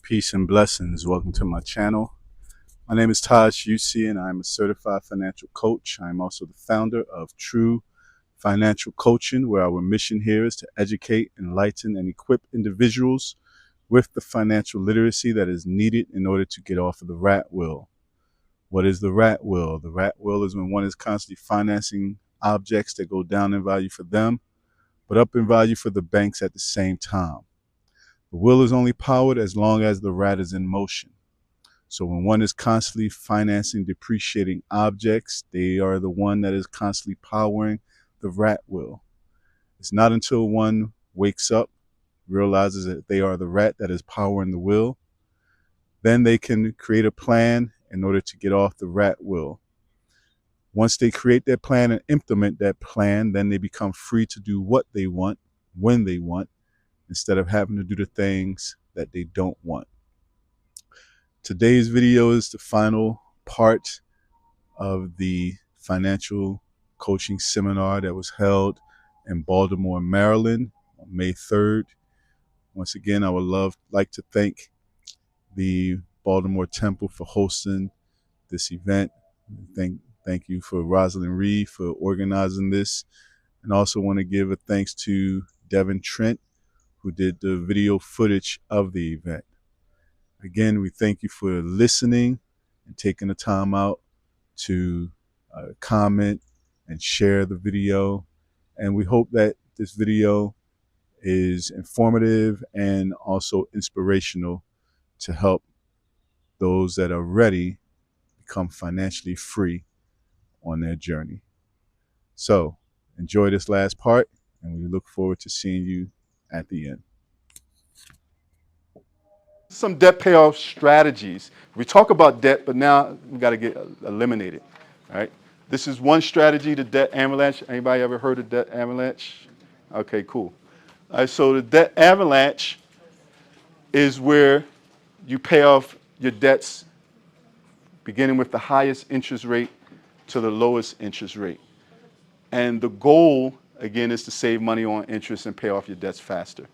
Peace and blessings. Welcome to my channel. My name is Taj UC and I'm a certified financial coach. I'm also the founder of TRU Financial Coaching, where our mission here is to educate, enlighten, and equip individuals with the financial literacy that is needed in order to get off of the rat wheel. What is the rat wheel? The rat wheel is when one is constantly financing objects that go down in value for them, but up in value for the banks at the same time. The wheel is only powered as long as the rat is in motion. So when one is constantly financing depreciating objects, they are the one that is constantly powering the rat wheel. It's not until one wakes up, realizes that they are the rat that is powering the wheel, then they can create a plan in order to get off the rat wheel. Once they create their plan and implement that plan, then they become free to do what they want, when they want, instead of having to do the things that they don't want. Today's video is the final part of the financial coaching seminar that was held in Baltimore, Maryland on May 3rd. Once again, I would like to thank the Baltimore Temple for hosting this event. Thank you for Rosalind Reed for organizing this. And also want to give a thanks to Devin Trent, who did the video footage of the event. Again, we thank you for listening and taking the time out to comment and share the video. And we hope that this video is informative and also inspirational to help those that are ready become financially free on their journey. So enjoy this last part, and we look forward to seeing you at the end. Some debt payoff strategies. We talk about debt, but now we got to get eliminated. All right. This is one strategy, the debt avalanche. Anybody ever heard of debt avalanche? Okay, cool. All right, so the debt avalanche is where you pay off your debts beginning with the highest interest rate to the lowest interest rate. And the goal, again, is to save money on interest and pay off your debts faster.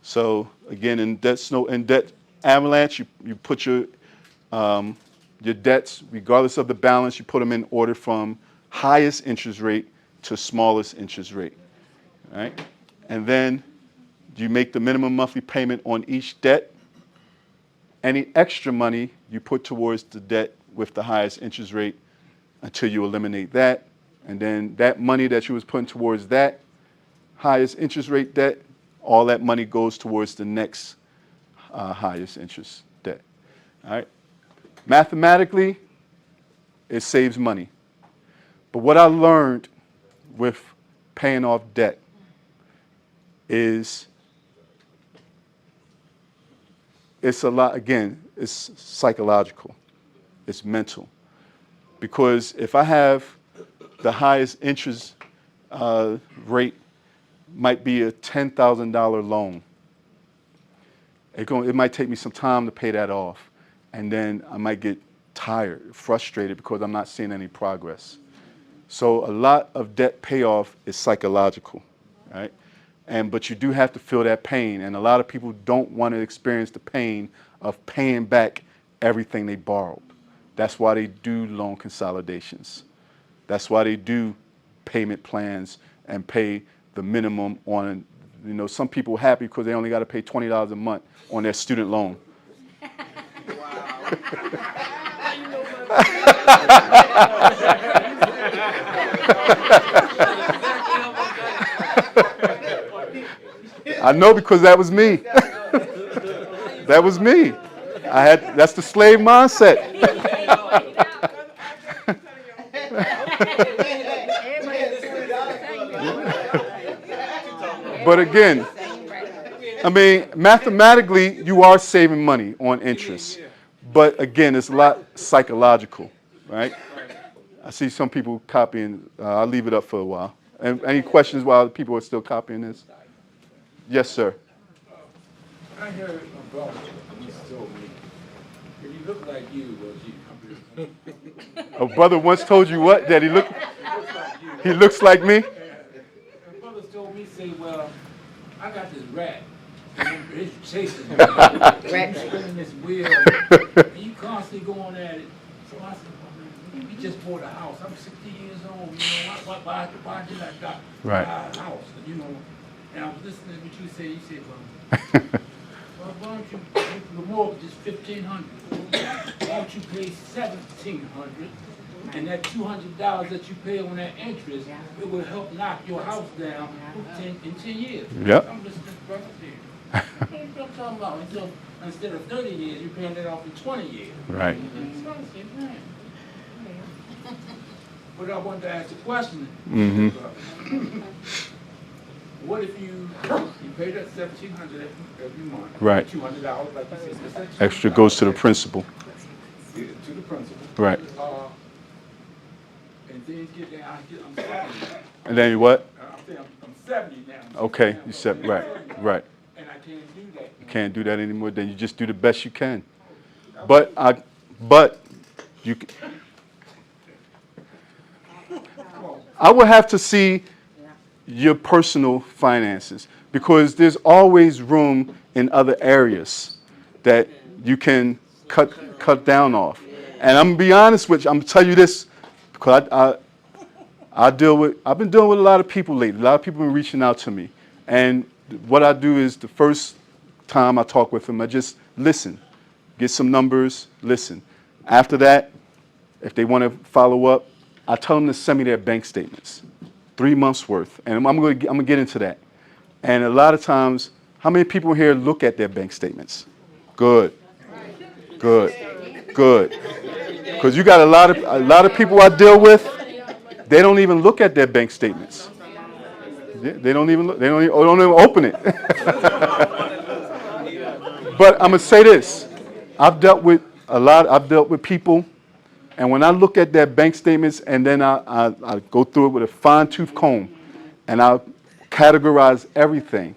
So again, in debt avalanche, you put your debts, regardless of the balance, you put them in order from highest interest rate to smallest interest rate. All right? And then you make the minimum monthly payment on each debt. Any extra money you put towards the debt with the highest interest rate until you eliminate that. And then that money that you was putting towards that highest interest rate debt, all that money goes towards the next highest interest debt. All right. Mathematically, it saves money. But what I learned with paying off debt is it's a lot, again, it's psychological, it's mental. Because if I have the highest interest rate, might be a $10,000 loan. It might take me some time to pay that off. And then I might get tired, frustrated because I'm not seeing any progress. So a lot of debt payoff is psychological, right? But you do have to feel that pain. And a lot of people don't want to experience the pain of paying back everything they borrowed. That's why they do loan consolidations. That's why they do payment plans and pay the minimum on, some people are happy because they only got to pay $20 a month on their student loan. I know, because that was me. That was me. That's the slave mindset. But again, mathematically, you are saving money on interest. But again, it's a lot psychological, right? I see some people copying. I'll leave it up for a while. And any questions while people are still copying this? Yes, sir. I heard a brother once told me, if you look like you, well, you. A brother once told you what? That he looks like me? And brothers told me, say, well, I got this rat. It's chasing you. You're spinning this wheel, and you constantly going at it. So I said, well, man, we just bought a house. I'm 60 years old. You know, why did I buy a house? You know, and I was listening to what you said. You said, well, why don't you, the mortgage is $1,500. Why don't you pay $1,700? And that $200 that you pay on that interest, it will help knock your house down in 10 years. Yep. I'm listening to brother there. What are you talking about? Instead of 30 years, you're paying that off in 20 years. Right. So I said, man. But I wanted to ask a question. What if you pay that $1,700 every month? Right. $200, like you said. Extra goes to the principal. To the principal. Right. And then get down, I'm 70. And then you what? I'm 70 now. Okay, you said, right. And I can't do that. You can't do that anymore, then you just do the best you can. But you, I would have to see your personal finances, because there's always room in other areas that you can cut down off. And I'm gonna be honest with you, I'm gonna tell you this, because I've been dealing with a lot of people lately. A lot of people have been reaching out to me. And what I do is, the first time I talk with them, I just listen, get some numbers, listen. After that, if they want to follow up, I tell them to send me their bank statements, 3 months worth. And I'm gonna get into that. And a lot of times, how many people here look at their bank statements? Good. Because you got a lot of people I deal with, they don't even look at their bank statements. They don't even look, they don't even open it. But I'm gonna say this: I've dealt with people, and when I look at their bank statements, and then I go through it with a fine-tooth comb, and I categorize everything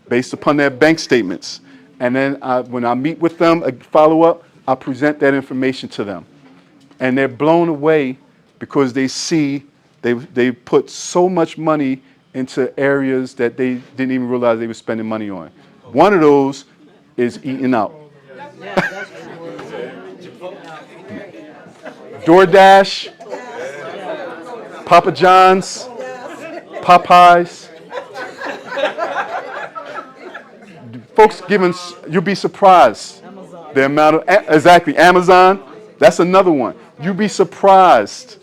based upon their bank statements, and then when I meet with them, follow up, I present that information to them, and they're blown away because they see they put so much money into areas that they didn't even realize they were spending money on. One of those is eating out. DoorDash, Papa John's, Popeyes. Folks you'll be surprised. The amount of, exactly, Amazon, that's another one. You'll be surprised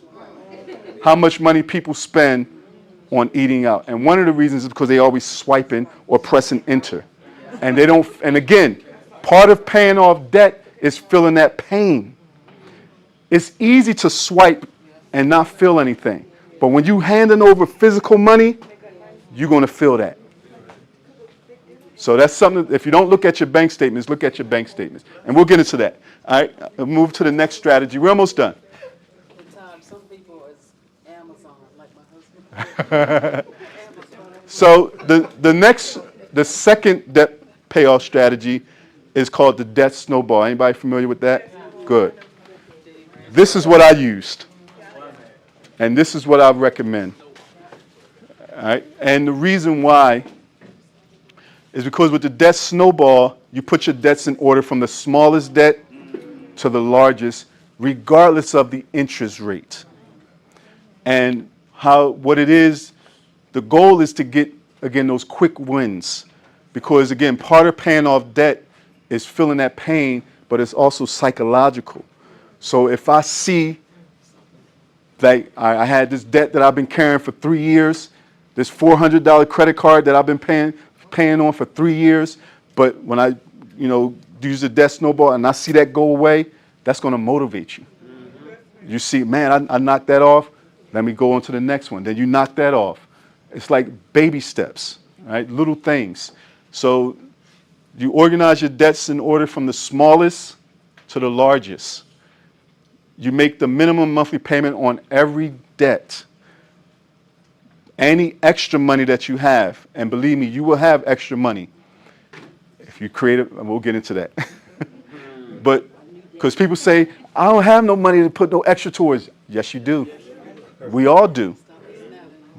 how much money people spend on eating out. And one of the reasons is because they always swiping or pressing enter. And and again, part of paying off debt is feeling that pain. It's easy to swipe and not feel anything. But when you handing over physical money, you're going to feel that. So that's something, if you don't look at your bank statements, look at your bank statements. And we'll get into that. All right, I'll move to the next strategy. We're almost done. Some people is Amazon, like my husband. So the second debt payoff strategy is called the debt snowball. Anybody familiar with that? Good. This is what I used. And this is what I recommend. All right? And the reason why is because with the debt snowball, you put your debts in order from the smallest debt to the largest, regardless of the interest rate. And what it is, the goal is to get, again, those quick wins. Because, again, part of paying off debt is feeling that pain, but it's also psychological. So if I see that I had this debt that I've been carrying for 3 years, this $400 credit card that I've been paying on for 3 years, but when I, use the debt snowball and I see that go away, that's going to motivate you. You see, man, I knocked that off. Let me go on to the next one. Then you knock that off. It's like baby steps, right? Little things. So you organize your debts in order from the smallest to the largest. You make the minimum monthly payment on every debt. Any extra money that you have, and believe me, you will have extra money. If you create it, and we'll get into that. But because people say, I don't have no money to put no extra towards. Yes, you do. We all do.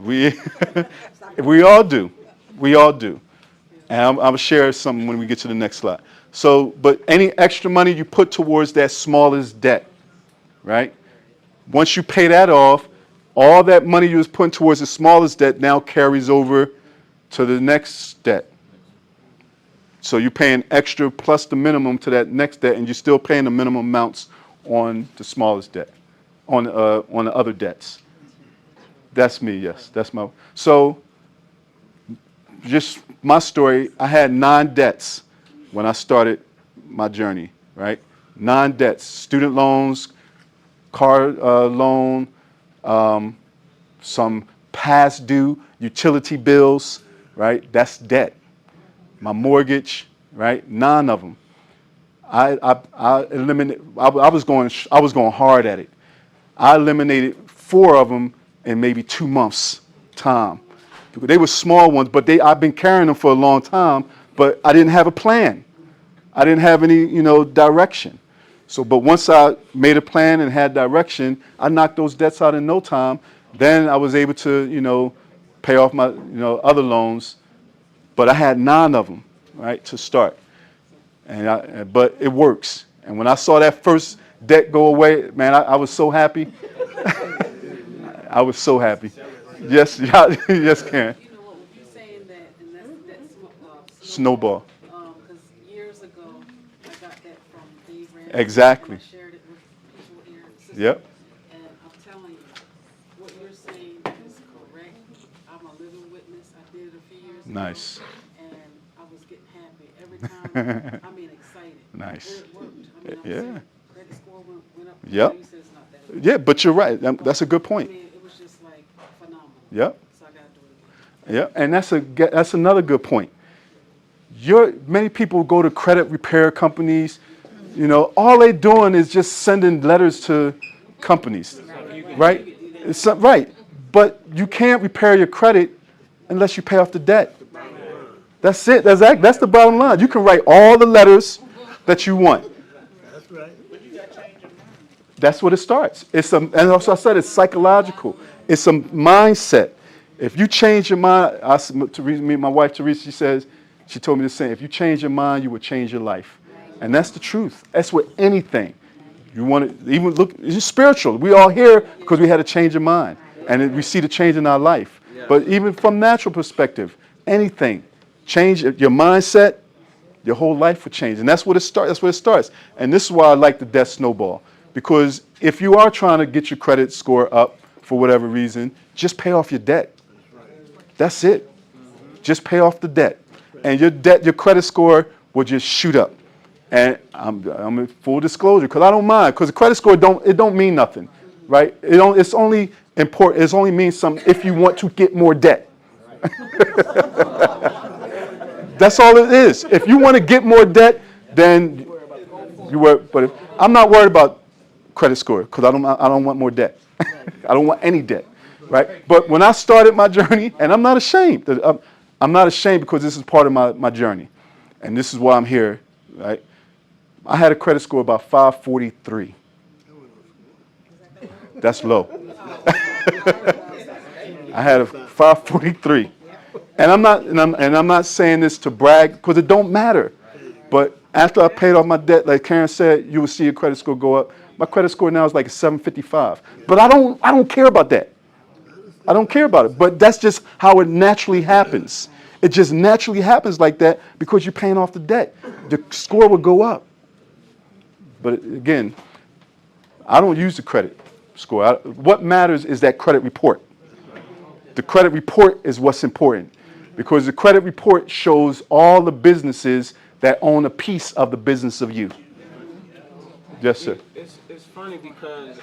We all do. We all do. And I'm going to share something when we get to the next slide. So, but any extra money you put towards that smallest debt, right? Once you pay that off, all that money you was putting towards the smallest debt now carries over to the next debt. So you're paying extra plus the minimum to that next debt, and you're still paying the minimum amounts on the smallest debt, on the other debts. That's me, yes. That's my. So just my story, I had 9 debts when I started my journey, right? 9 debts: student loans, car loan, some past due utility bills, right? That's debt. My mortgage, right? 9 of them. I eliminated. I was going hard at it. I eliminated 4 of them in maybe 2 months' time. They were small ones, but I've been carrying them for a long time. But I didn't have a plan. I didn't have any, direction. So, but once I made a plan and had direction, I knocked those debts out in no time. Then I was able to, pay off my, other loans. But I had 9 of them, right, to start. But it works. And when I saw that first debt go away, man, I was so happy. I was so happy. Yes, yes, Karen. You know what, with you saying that, and that's Snowball. because years ago, I got that from Dave Ramsey. Exactly. And I shared it with people here in the system. Yep. And I'm telling you, what you're saying is correct. I'm a living witness. I did it a few years ago. Nice. And I was getting happy every time. I mean, excited. Nice. It worked. I mean, I'm Yeah. saying credit score went up. Yep. You said it's not that. Yeah, but you're right. That's a good I point. mean, it was just like phenomenal. Yep. So I got to do it again. Yeah, and that's another good point. Many people go to credit repair companies. All they're doing is just sending letters to companies, right? Right, but you can't repair your credit unless you pay off the debt. That's it. That's the bottom line. You can write all the letters that you want. That's right. That's what it starts. And also I said it's psychological. It's a mindset. If you change your mind, my wife Teresa, she told me the same. If you change your mind, you will change your life. And that's the truth. That's with anything. You want to even look, it's spiritual. We all here because we had a change of mind. And we see the change in our life. But even from natural perspective, anything, change your mindset, your whole life will change. And that's what it starts. That's where it starts. And this is why I like the debt snowball. Because if you are trying to get your credit score up for whatever reason, just pay off your debt. That's it. Just pay off the debt. And your credit score will just shoot up. And I'm in full disclosure because I don't mind, because the credit score don't mean nothing, right? It's only important. It only means something if you want to get more debt. That's all it is. If you want to get more debt, then you worry. But I'm not worried about credit score because I don't want more debt. I don't want any debt, right? But when I started my journey, and I'm not ashamed. I'm not ashamed because this is part of my journey, and this is why I'm here, right? I had a credit score about 543. That's low. I had a 543, and I'm not saying this to brag because it don't matter. But after I paid off my debt, like Karen said, you will see your credit score go up. My credit score now is like a 755. But I don't care about that. I don't care about it. But that's just how it naturally happens. It just naturally happens like that because you're paying off the debt. The score will go up. But again, I don't use the credit score. What matters is that credit report. The credit report is what's important because the credit report shows all the businesses that own a piece of the business of you. Yes, sir. It's funny because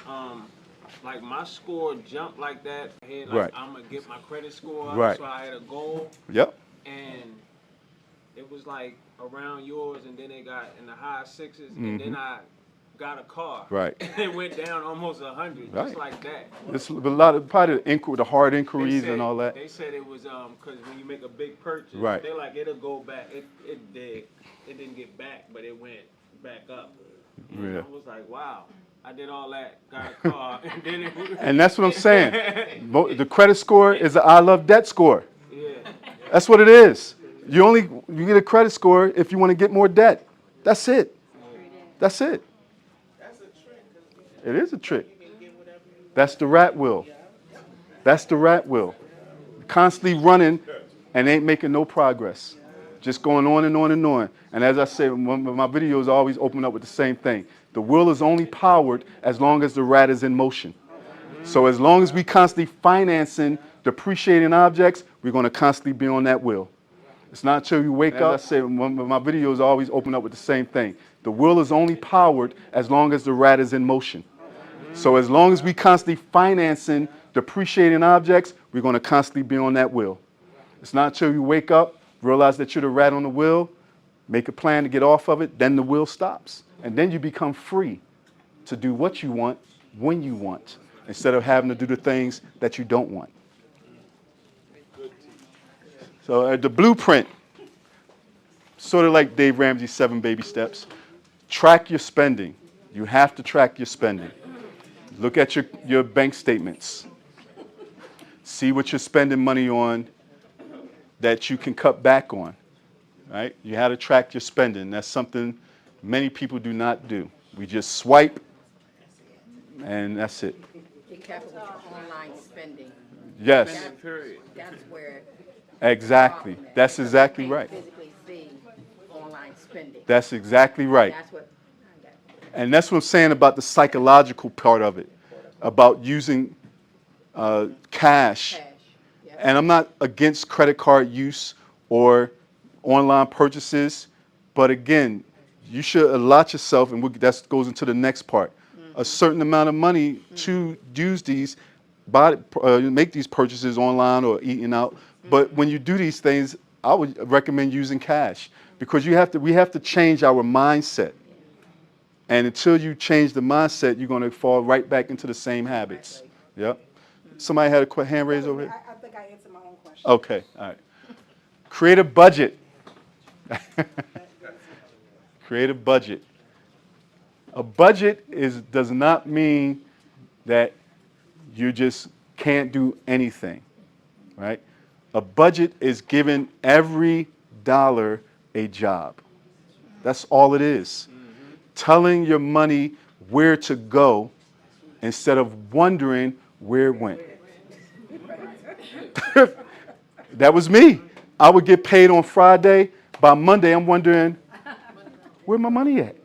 like my score jumped like that. I had Right. I'm gonna get my credit score up, Right. so I had a goal, Yep. and it was like around yours, and then it got in the high 6s, and then I got a car. Right. It went down almost 100, Right. just like that. It's a lot of probably the hard They inquiries said- and all that. They said it was because when you make a big purchase, Right. they're like it'll go back. It did. It didn't get back, but it went back up. And Yeah. I was like, wow. I did all that, got a car, and then it And that's what I'm saying. The credit score is an I love debt score. yeah. That's what it is. You get a credit score if you want to get more debt. That's it. That's it. It is a trick. That's the rat wheel. That's the rat wheel. Constantly running and ain't making no progress. Just going on and on and on. And as I say, one of my videos always open up with the same thing. The wheel is only powered as long as the rat is in motion. So as long as we constantly financing depreciating objects, we're going to constantly be on that wheel. It's not until you wake up. As I say, one of my videos always open up with the same thing. The wheel is only powered as long as the rat is in motion. So as long as we constantly financing depreciating objects, we're going to constantly be on that wheel. It's not until you wake up, realize that you're the rat on the wheel, make a plan to get off of it, then the wheel stops. And then you become free to do what you want, when you want, instead of having to do the things that you don't want. So the blueprint, sort of like Dave Ramsey's 7 baby steps, track your spending. You have to track your spending. Look at your bank statements. See what you're spending money on that you can cut back on, right? You have to track your spending. That's something many people do not do. We just swipe, and that's it. Be careful with your online spending. Yes, That's where. exactly. the problem is. That's exactly You right. can't physically see online spending. That's exactly right. That's what. And that's what I'm saying about the psychological part of it, about using cash. Cash. Yeah. And I'm not against credit card use or online purchases, but again, you should allot yourself, and that goes into the next part, a certain amount of money to use these, make these purchases online or eating out. But when you do these things, I would recommend using cash because we have to change our mindset. And until you change the mindset, you're going to fall right back into the same habits. Yep. Somebody had a hand raised over here? I think I answered my own question. Okay, all right. Create a budget. Create a budget. A budget does not mean that you just can't do anything, right? A budget is giving every dollar a job. That's all it is. Telling your money where to go instead of wondering where it went. That was me. I would get paid on Friday. By Monday, I'm wondering, where my money at?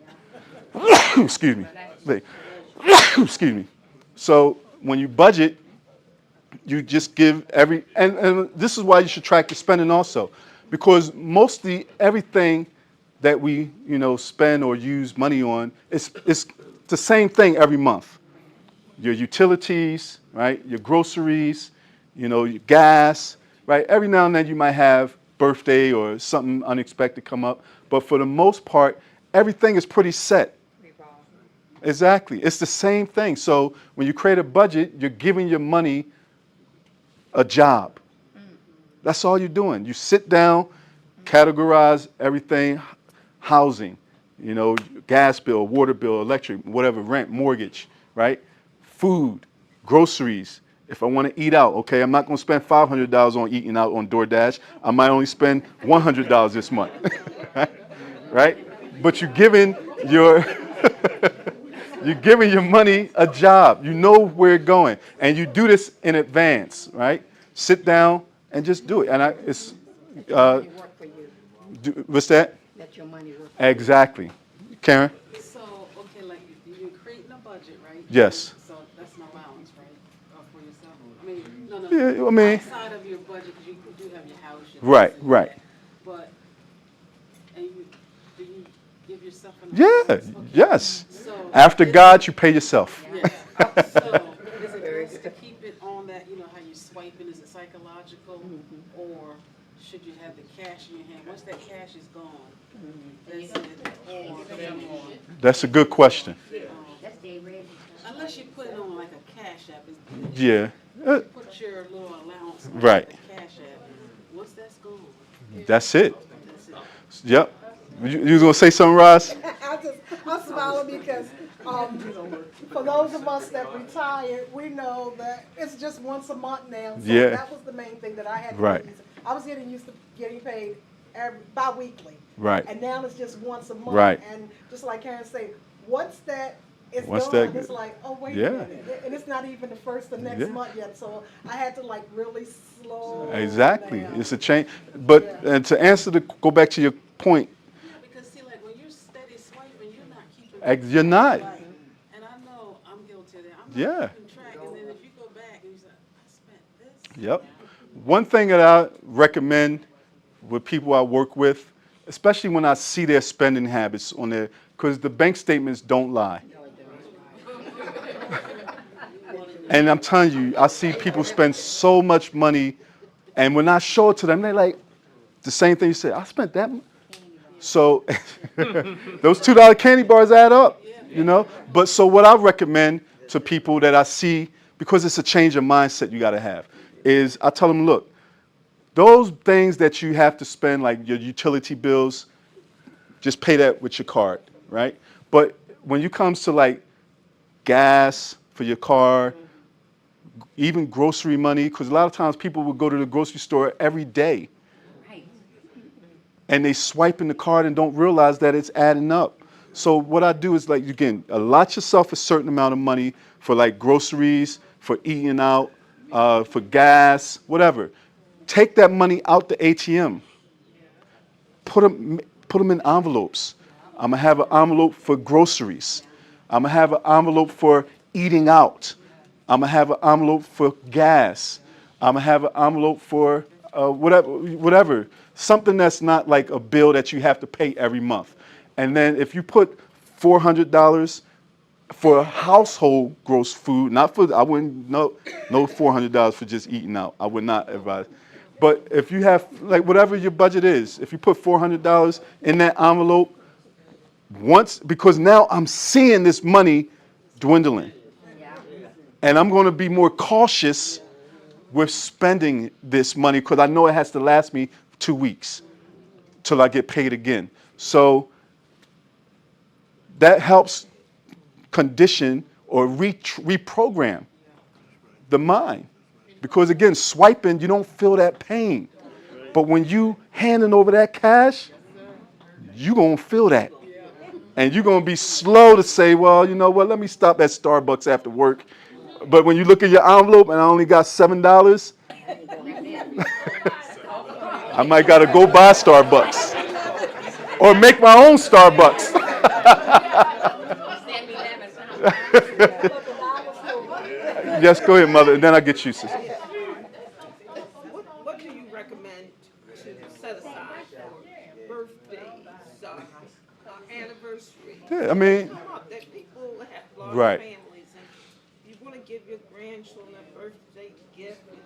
Excuse me. Excuse me. So when you budget, you just give and this is why you should track your spending also. Because mostly everything that we, spend or use money on, it's the same thing every month. Your utilities, right? Your groceries, your gas, right? Every now and then you might have birthday or something unexpected come up, but for the most part, everything is pretty set. Exactly. It's the same thing. So when you create a budget, you're giving your money a job. That's all you're doing. You sit down, categorize everything, housing, gas bill, water bill, electric, whatever, rent, mortgage, right? Food, groceries. If I want to eat out, okay, I'm not going to spend $500 on eating out on DoorDash. I might only spend $100 this month, right? But you're giving your money a job. You know where it's going, and you do this in advance, right? Sit down and just do it. And it's Work for you. what's that? Let your money work. Exactly, Karen. So, okay, like you're creating a budget, right? Yes. So that's an allowance, right? For yourself. I mean, no. Yeah, I mean- outside of your budget, because you do have your house. Your Right, this and right. that. But, do you give yourself an Yeah. allowance? Okay. Yes. So After God, you pay yourself. Yeah. So is it best to keep it on that, how you swiping, is it psychological? Or should you have the cash in your hand? Once that cash is gone, that's it. Or That's a good question. That's Dave Ramsey. unless you put it on like a cash app, Yeah. put your little allowance on Right. the cash app. Once that's gone, That's it. that's it. Yep. You was gonna say something, Ross? I'm smiling because for those of us that retired, we know that it's just once a month now. So Yeah. that was the main thing that I had to Right. get used to. I was getting used to getting paid bi-weekly. Right. And now it's just once a month. Right. And just like Karen said, once that is Once gone, that- it's like, oh, wait Yeah. a minute. And it's not even the first of next Yeah. month yet. So I had to like really slow Exactly. down. It's a change. But Yeah. and to answer go back to your point, Yeah, because see, like when you're steady swiping, you're not keeping. you're not. Right. And I know I'm guilty of that. I'm Yeah. not keeping track, and then if you go back and you say, I spent this. Yep. One thing that I recommend with people I work with, especially when I see their spending habits on there, because the bank statements don't lie. And I'm telling you, I see people spend so much money, and when I show it to them, they're like, the same thing you said, I spent that much. So those $2 candy bars add up, you know? But so what I recommend to people that I see, because it's a change of mindset you got to have, is I tell them, look, those things that you have to spend, like your utility bills, just pay that with your card, right? But when it comes to like gas for your car, even grocery money, because a lot of times people will go to the grocery store every day and they swipe in the card and don't realize that it's adding up. So what I do is, like, again, allot yourself a certain amount of money for like groceries, for eating out, for gas, whatever. Take that money out the ATM. Put them in envelopes. I'm gonna have an envelope for groceries. I'm gonna have an envelope for eating out. I'm gonna have an envelope for gas. I'm gonna have an envelope for whatever. Something that's not like a bill that you have to pay every month. And then if you put $400 for household gross food, not for, I wouldn't, no $400 for just eating out. I would not advise. But if you have, like, whatever your budget is, if you put $400 in that envelope once, because now I'm seeing this money dwindling. And I'm going to be more cautious with spending this money because I know it has to last me 2 weeks till I get paid again. So that helps condition or reprogram the mind. Because again, swiping, you don't feel that pain. But when you handing over that cash, you're going to feel that. And you're going to be slow to say, well, you know what, let me stop at Starbucks after work. But when you look at your envelope and I only got $7, I might got to go buy Starbucks. Or make my own Starbucks. Yes, go ahead, mother, and then I'll get you, sister. What do you recommend to set aside for birthdays, anniversaries? Yeah, I mean, That people have large Right. families, and you want to give your grandchildren a birthday gift, and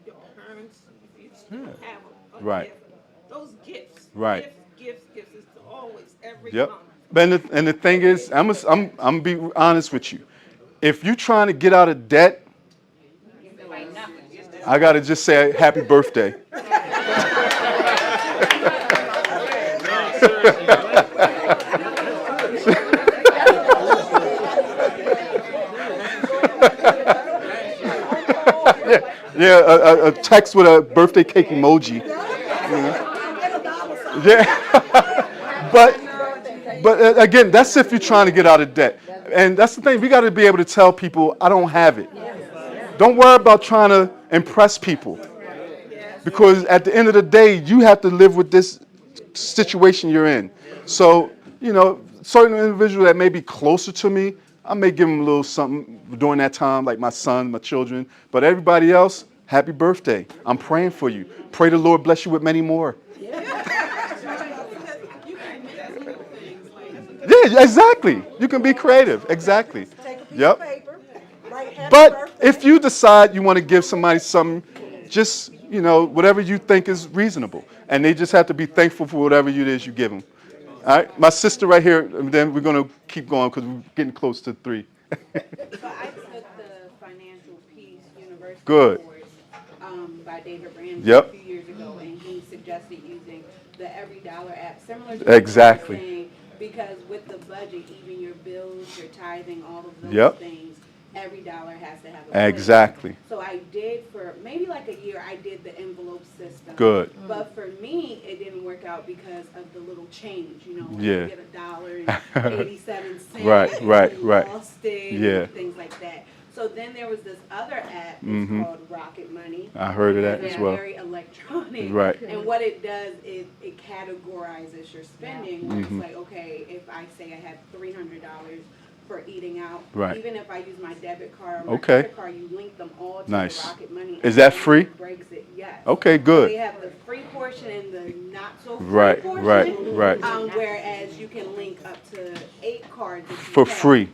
your parents, if you still have a Right. gift. Those gifts, Right. gifts, it's always every Yep. month. And the thing is, I'm be honest with you. If you're trying to get out of debt, I got to just say happy birthday. Yeah, a text with a birthday cake emoji. Yeah. But again, that's if you're trying to get out of debt. And that's the thing, we got to be able to tell people, I don't have it. Don't worry about trying to impress people. Because at the end of the day, you have to live with this situation you're in. So, you know, certain individuals that may be closer to me, I may give them a little something during that time, like my son, my children. But everybody else, happy birthday. I'm praying for you. Pray the Lord bless you with many more. Yeah, exactly. You can be creative. Exactly. Take a piece Yep. of paper, write happy But birthday. if you decide you want to give somebody something, just, you know, whatever you think is reasonable. And they just have to be thankful for whatever it is you give them. All right? My sister right here, and then we're going to keep going because we're getting close to 3. So I took the Financial Peace University Good. course by David Ramsey Yep. a few years ago, and he suggested using the Every Dollar app, similar to Exactly. what you're saying, because with the budget, even your bills, your tithing, all of those Yep. things, every dollar has to have a place. Exactly. So I did for maybe like a year, I did the envelope system. Good. But for me, it didn't work out because of the little change, you know, when Yeah. you get $1.87. Right, and right, you right. lost it, Yeah. and things like that. So then there was this other app, it's Mhm. called Rocket Money. I heard of that It's as well. very electronic. Right. And what it does is it categorizes your spending. Where Mhm. It's like, okay, if I say I have $300 for eating out, Right. even if I use my debit card or my Okay. credit card, you link them all to Nice. the Rocket Money. Is app, that and free? it breaks it, yes. Okay, So good. they have the free portion and the not so free Right, portion. right, right. Whereas you can link up to 8 cards if you For pay. free.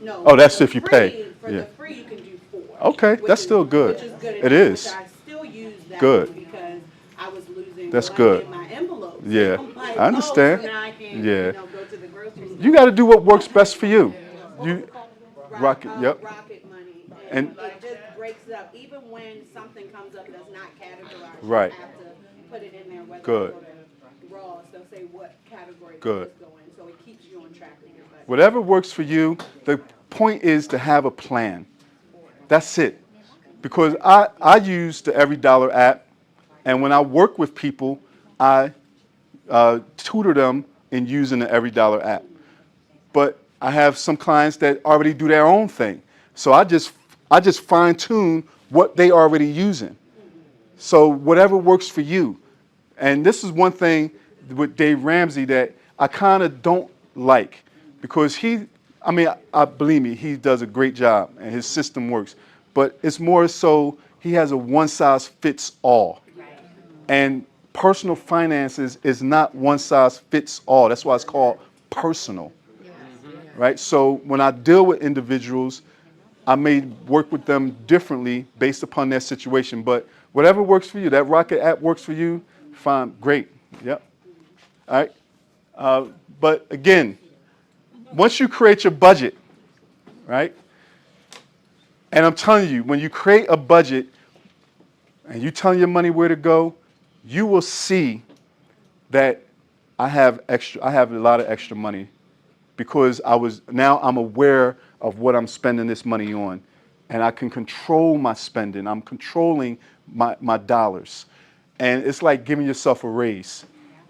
No. Oh, that's for if you free- pay. For Yeah. the free, you can do 4. Okay, which that's is- still good. Which is good It enough, is. which I still use that Good. one because I was losing That's money good. in my envelopes. Yeah. I'm like, I understand. Oh, so now I can, Yeah. you know, go to the grocery store. You got to do what works best for you. You Rocket, yep. Rocket Money. And- And it just breaks it up. Even when something comes up that's not categorized, Right. you have to put it in there whether Good. you go to Ross, they'll say what category Good. does go in. So it keeps you on track with your budget. Whatever works for you, the point is to have a plan. That's it. Because I use the Every Dollar app, and when I work with people, I tutor them in using the Every Dollar app. But I have some clients that already do their own thing. So I just fine tune what they already using. So whatever works for you. And this is one thing with Dave Ramsey that I kind of don't like, because I believe me, he does a great job and his system works. But it's more so he has a one size fits all. And personal finances is not one size fits all. That's why it's called personal. Right? So when I deal with individuals, I may work with them differently based upon their situation. But whatever works for you, that Rocket app works for you, fine, great. Yep. All right. But again, once you create your budget, right? And I'm telling you, when you create a budget and you tell your money where to go, you will see that I have a lot of extra money, because I'm aware of what I'm spending this money on, and I can control my spending. I'm controlling my dollars. And it's like giving yourself a raise.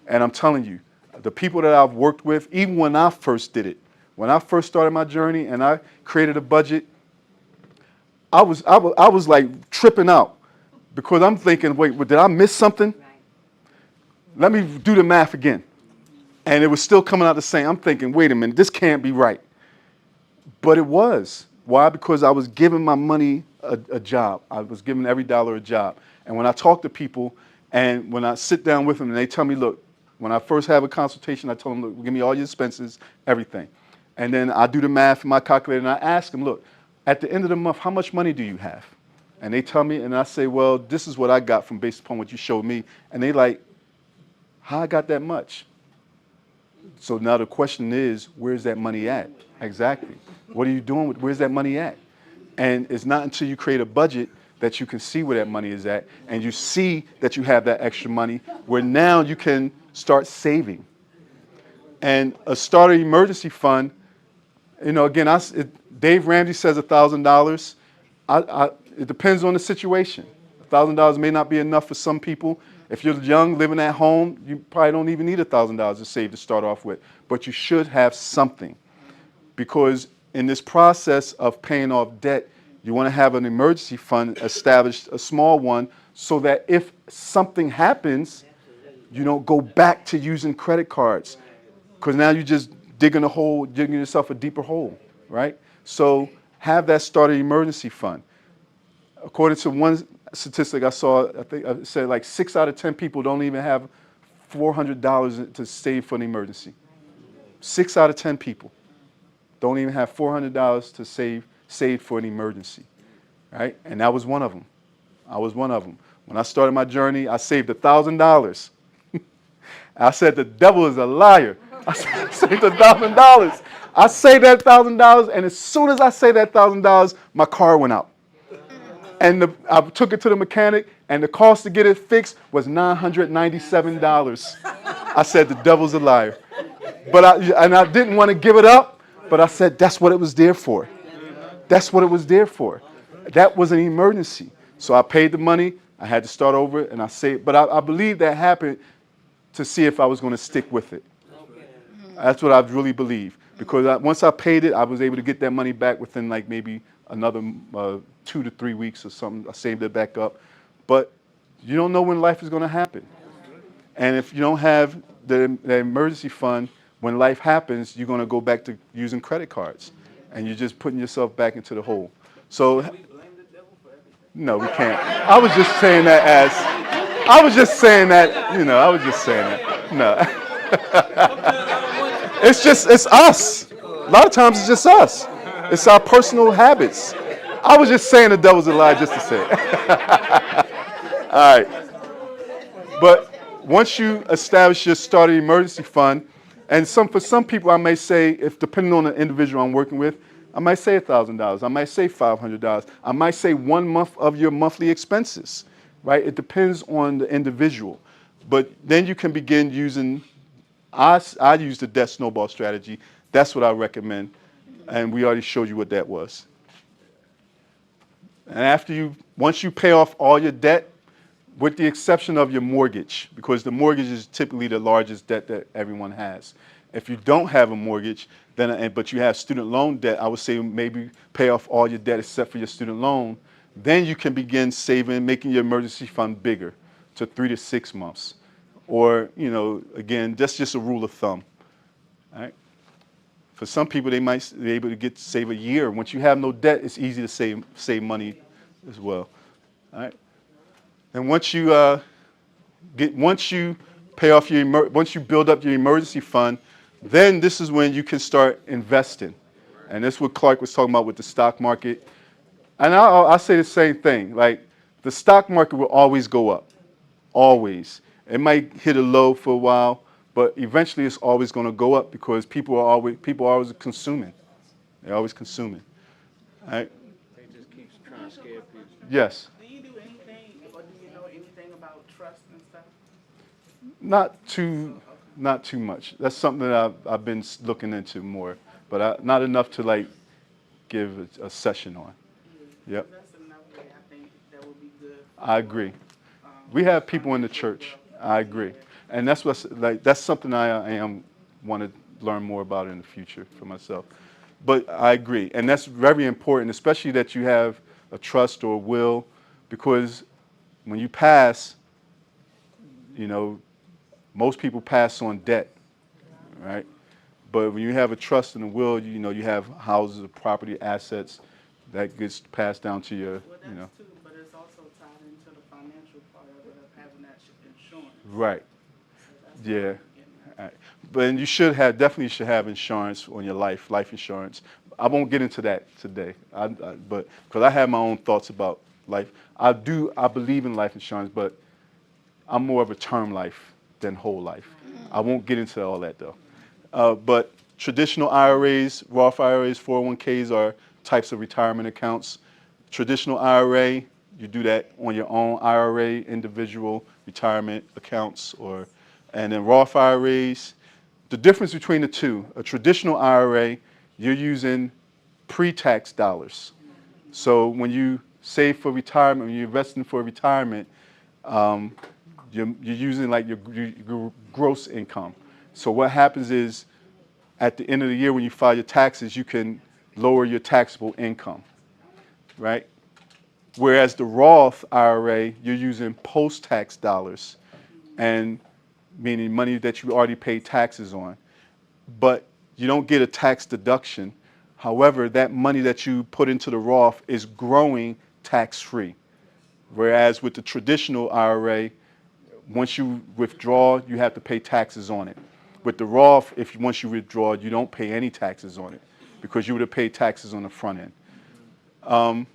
And I'm telling you, the people that I've worked with, even when I first did it, when I first started my journey and I created a budget, I was like tripping out, because I'm thinking, wait, did I miss something? Let me do the math again. And it was still coming out the same. I'm thinking, wait a minute, this can't be right. But it was. Why? Because I was giving my money a job. I was giving every dollar a job. And when I talk to people, and when I sit down with them and they tell me, look, when I first have a consultation, I tell them, look, give me all your expenses, everything. And then I do the math in my calculator and I ask them, look, at the end of the month, how much money do you have? And they tell me, and I say, well, this is what I got from based upon what you showed me. And they like, how I got that much? So now the question is, where's that money at? Exactly. What are you doing with, where's that money at? And it's not until you create a budget that you can see where that money is at, and you see that you have that extra money, where now you can start saving. And a starter emergency fund, you know, again, Dave Ramsey says $1,000. It depends on the situation. $1,000 may not be enough for some people. If you're young, living at home, you probably don't even need $1,000 to save to start off with. But you should have something, because in this process of paying off debt, you want to have an emergency fund established, a small one, so that if something happens, you don't go back to using credit cards, because now you're just digging yourself a deeper hole, right? So have that starter emergency fund. According to one statistic I saw, I think it said like 6 out of 10 people don't even have $400 to save for an emergency. 6 out of 10 people don't even have $400 to save for an emergency, right? And that was one of them. I was one of them. When I started my journey, I saved $1,000. I said, the devil is a liar. I saved $1,000. I saved that $1,000, and as soon as I saved that $1,000, my car went out. And I took it to the mechanic, and the cost to get it fixed was $997. I said, the devil's a liar. But I didn't want to give it up, but I said, that's what it was there for. That's what it was there for. That was an emergency. So I paid the money. I had to start over, and I saved. But I believe that happened to see if I was going to stick with it. That's what I really believe. Because once I paid it, I was able to get that money back within like maybe another 2 to 3 weeks or something. I saved it back up. But you don't know when life is going to happen. And if you don't have the emergency fund, when life happens, you're going to go back to using credit cards. And you're just putting yourself back into the hole. So, no, we can't. I was just saying that I was just saying that. No. It's us. A lot of times it's just us. It's our personal habits. I was just saying the devil's a lie just to say it. All right. But once you establish your starter emergency fund, and for some people I may say, if depending on the individual I'm working with, I might say $1,000. I might say $500. I might say 1 month of your monthly expenses, right? It depends on the individual. But then you can begin using, I use the debt snowball strategy. That's what I recommend. And we already showed you what that was. And once you pay off all your debt, with the exception of your mortgage, because the mortgage is typically the largest debt that everyone has. If you don't have a mortgage, but you have student loan debt, I would say maybe pay off all your debt except for your student loan. Then you can begin saving, making your emergency fund bigger to 3 to 6 months. Or, again, that's just a rule of thumb. All right? For some people, they might be able to save a year. Once you have no debt, it's easy to save money as well. All right? And once you pay off once you build up your emergency fund, then this is when you can start investing. And that's what Clark was talking about with the stock market. And I'll say the same thing. Like, the stock market will always go up. Always. It might hit a low for a while, but eventually it's always going to go up because people are always consuming. They're always consuming. All right? They just keep trying to scare people. Yes. Do you do anything, or do you know anything about trust and stuff? Not too much. That's something that I've been looking into more, but not enough to like give a session on. Yep. That's another way I think that would be good. I agree. We have people in the church. I agree, and that's something I want to learn more about in the future for myself. But I agree, and that's very important, especially that you have a trust or a will, because when you pass, most people pass on debt, right? But when you have a trust and a will, you have houses, property, assets that gets passed down to your, Well, that's too, but it's also tied into the financial part of it, of having that insurance. Right. That's Yeah. what I'm getting at. But you definitely should have insurance on your life insurance. I won't get into that today, but because I have my own thoughts about life. I believe in life insurance, but I'm more of a term life than whole life. I won't get into all that though. But traditional IRAs, Roth IRAs, 401ks are types of retirement accounts. Traditional IRA, you do that on your own. IRA, individual retirement accounts, and then Roth IRAs. The difference between the two, a traditional IRA, you're using pre-tax dollars. So when you save for retirement, when you're investing for retirement, you're using like your gross income. So what happens is, at the end of the year when you file your taxes, you can lower your taxable income, right? Whereas the Roth IRA, you're using post-tax dollars, and meaning money that you already paid taxes on. But you don't get a tax deduction. However, that money that you put into the Roth is growing tax-free. Whereas with the traditional IRA, once you withdraw, you have to pay taxes on it. With the Roth, once you withdraw, you don't pay any taxes on it because you would have paid taxes on the front end.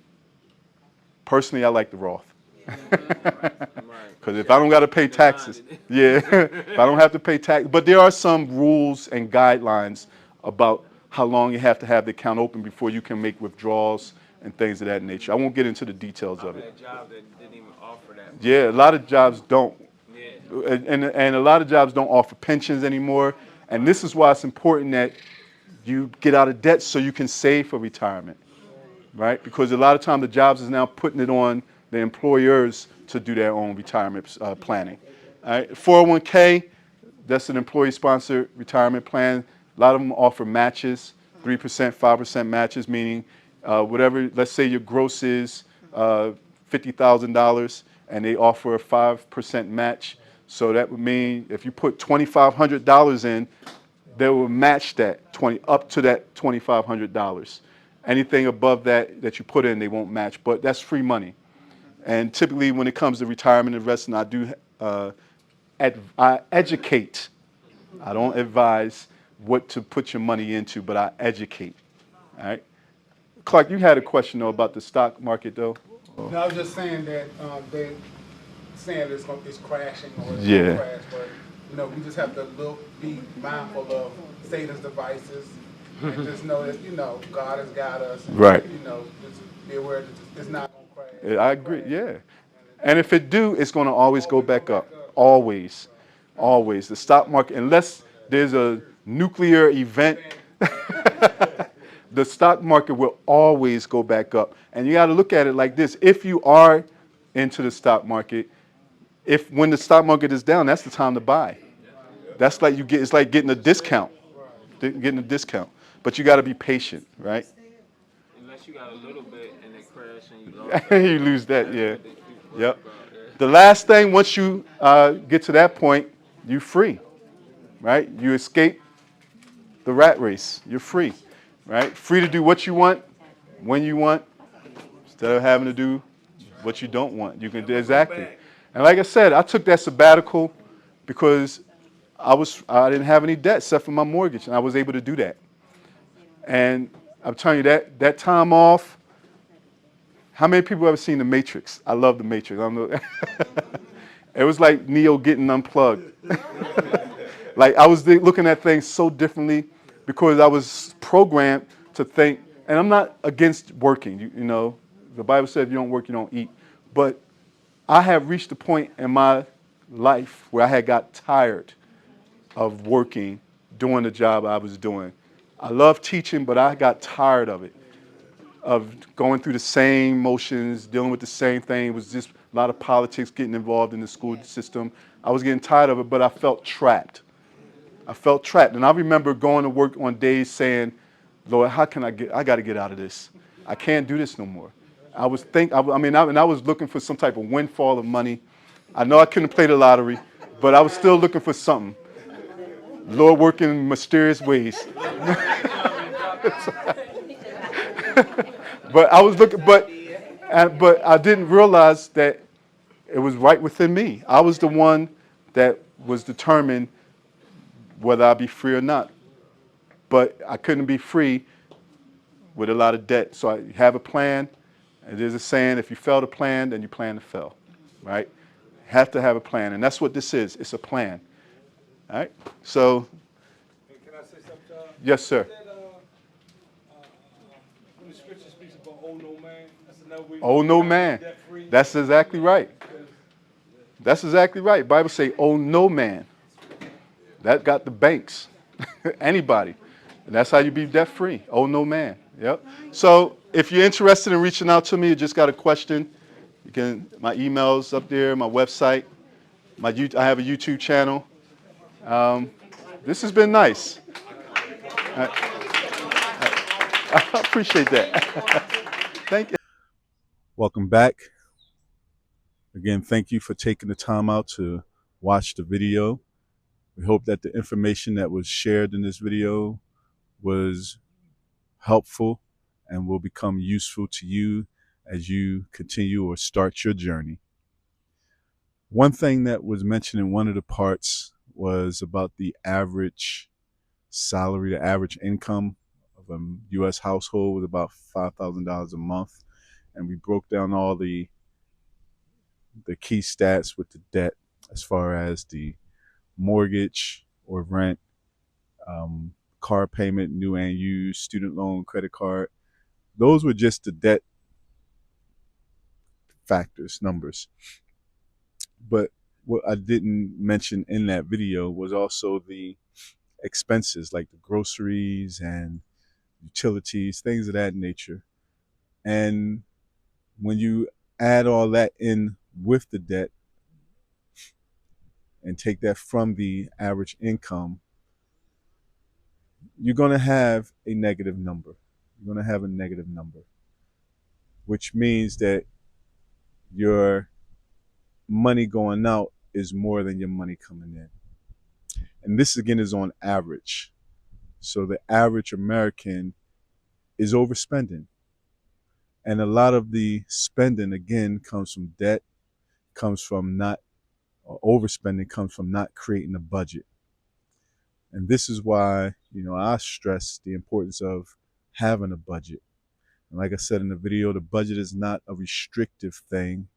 Personally, I like the Roth. Because if I don't got to pay taxes, if I don't have to pay tax, but there are some rules and guidelines about how long you have to have the account open before you can make withdrawals and things of that nature. I won't get into the details of it. I've had jobs that didn't even offer that. Yeah, a lot of jobs don't. Yeah. And a lot of jobs don't offer pensions anymore. And this is why it's important that you get out of debt so you can save for retirement. right? Because a lot of time the jobs is now putting it on the employers to do their own retirement planning. All right, 401k, that's an employee-sponsored retirement plan. A lot of them offer matches, 3%, 5% matches, meaning whatever, let's say your gross is $50,000 and they offer a 5% match. So that would mean if you put $2,500 in, they will match that up to that $2,500. Anything above that you put in, they won't match, but that's free money. And typically when it comes to retirement investing, I do I educate. I don't advise what to put your money into, but I educate. All right. Clark, you had a question though about the stock market though. No, I was just saying that they saying it's crashing or it's Yeah. gonna crash, but you know we just have to be mindful of Satan's devices, and just know that God has got us. And, Right. Just be aware that it's not gonna crash. I agree. Yeah. And if it do, it's going to always go back up. Always. Always. The stock market, unless there's a nuclear event, the stock market will always go back up. And you got to look at it like this. If you are into the stock market, when the stock market is down, that's the time to buy. That's like it's like getting a discount. Getting a discount. But you got to be patient, right? Unless you got a little bit and it crash and you lose You lose that, yeah. Yep. The last thing, once you get to that point, you're free, right? You escape the rat race. You're free, right? Free to do what you want, when you want, instead of having to do what you don't want. You can do exactly. And like I said, I took that sabbatical because I didn't have any debt except for my mortgage, and I was able to do that. And I'm telling you that time off. How many people ever seen The Matrix? I love The Matrix. I don't know. It was like Neo getting unplugged. Like I was looking at things so differently because I was programmed to think, and I'm not against working. You know, the Bible says if you don't work, you don't eat. But I have reached a point in my life where I had got tired of working, doing the job I was doing. I love teaching, but I got tired of it. Of going through the same motions, dealing with the same thing. It was just a lot of politics getting involved in the school system. I was getting tired of it, but I felt trapped. And I remember going to work on days saying, Lord, how can I got to get out of this. I can't do this no more. I was looking for some type of windfall of money. I know I couldn't play the lottery, but I was still looking for something. Lord working in mysterious ways. But I was looking, but I didn't realize that it was right within me. I was the one that was determined whether I'd be free or not. But I couldn't be free with a lot of debt. So I have a plan. And there's a saying, if you fail to plan, then you plan to fail, right? Have to have a plan. And that's what this is. It's a plan. All right? So. Hey, can I say something, John? Yes, sir. When the scripture speaks about owe no man, that's another way. Oh, no man. That's exactly right. That's exactly right. Bible say, oh, no man. That got the banks. Anybody. And that's how you be debt free. Oh, no man. Yep. So if you're interested in reaching out to me, you just got a question, you can, my email's up there, my website, I have a YouTube channel. This has been nice. I appreciate that. Thank you. Welcome back. Again, thank you for taking the time out to watch the video. We hope that the information that was shared in this video was helpful and will become useful to you as you continue or start your journey. One thing that was mentioned in one of the parts was about the average salary, the average income of a U.S. household was about $5,000 a month. And we broke down all the key stats with the debt as far as the mortgage or rent, car payment, new and used, student loan, credit card. Those were just the debt factors, numbers. But what I didn't mention in that video was also the expenses like the groceries and utilities, things of that nature. And when you add all that in with the debt and take that from the average income, you're going to have a negative number. You're going to have a negative number, which means that your money going out is more than your money coming in. And this again is on average. So the average American is overspending. And a lot of the spending again comes from debt, comes from not, or overspending comes from not creating a budget. And this is why, I stress the importance of having a budget. And like I said in the video, the budget is not a restrictive thing.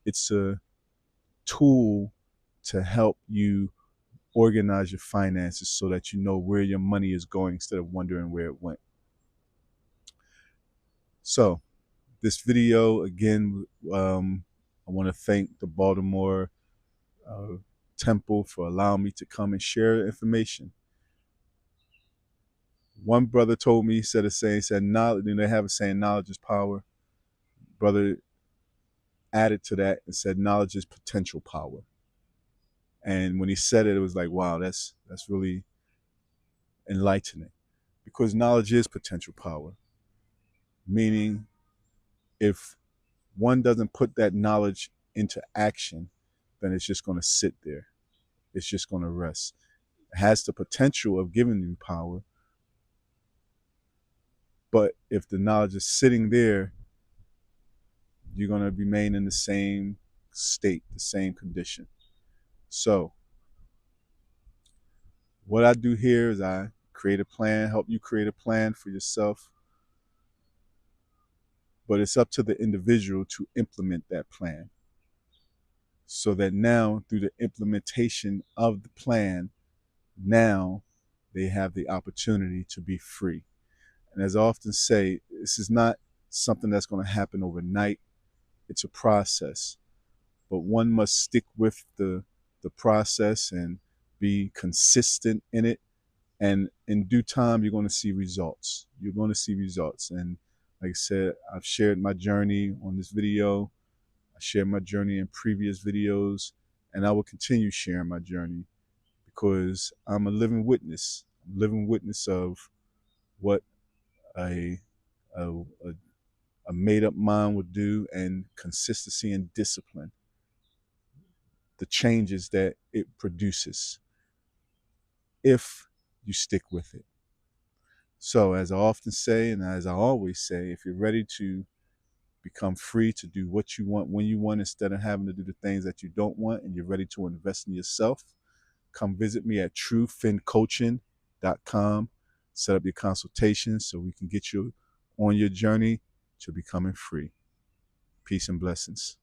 It's a tool to help you organize your finances so that you know where your money is going instead of wondering where it went. So this video, again, I want to thank the Baltimore Temple for allowing me to come and share information. One brother told me, he said knowledge, they have a saying, knowledge is power. Brother added to that and said, knowledge is potential power. And when he said it, it was like, wow, that's really enlightening, because knowledge is potential power. Meaning, if one doesn't put that knowledge into action, then it's just going to sit there. It's just going to rest. It has the potential of giving you power, but if the knowledge is sitting there, you're going to remain in the same state, the same condition. So what I do here is I create a plan, help you create a plan for yourself, but it's up to the individual to implement that plan, so that now through the implementation of the plan, now they have the opportunity to be free. And as I often say, this is not something that's going to happen overnight. It's a process, but one must stick with the process and be consistent in it. And in due time, you're going to see results. You're going to see results. And like I said, I've shared my journey on this video. I shared my journey in previous videos, and I will continue sharing my journey because I'm a living witness. I'm a living witness of what a made-up mind would do, and consistency and discipline, the changes that it produces if you stick with it. So as I often say, and as I always say, if you're ready to become free to do what you want when you want, instead of having to do the things that you don't want, and you're ready to invest in yourself, come visit me at truefincoaching.com. Set up your consultation so we can get you on your journey to becoming free. Peace and blessings.